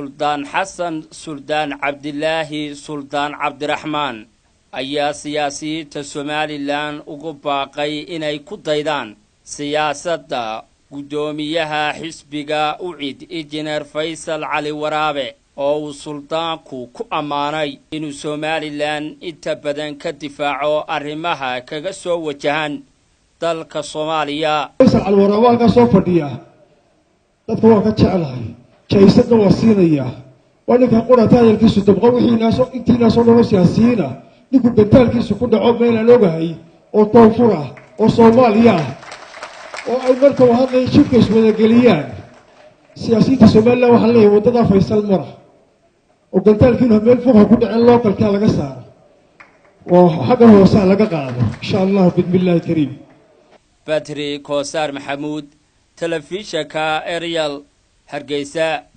Suldaan Xasan, Suldaan Cabdillaahi, Suldaan Cabdiraxmaan ayaa siyaasiyiinta Somaliland ugu baaqay inay ku daydaan siyaasadda gudoomiyaha xisbiga UCID Injineer Faysal Cali Waraabe oo uu suldaanku ku ammaanay inuu Somaliland inta badan ka difaaco arrimaha kaga soo wajahan dalka Soomaaliya. Faysal Cali Waraabe ka soo fadhiya dadka waa ka jecelahay Jaa'isadna Waan Siinayaa waana qorataayalkiisu dabqa intiina soo dhalo siyaasiyiina ninku gantaalkiisu ku dhaco meel aan ogahay oo toofur ah oo Soomaaliya oo ay marka hadlay shirka iswada geliyaan siyaasiyiinta Somaliland waxa leeyahay wadada Faysal mara oo gantaalkiina meel fog ku dhacay localka laga saaro oo xagga hoose laga qaado insha Allah bismillaah kariim. Badri Koosar Maxamuud, telefishinka Ariel Hargeysa.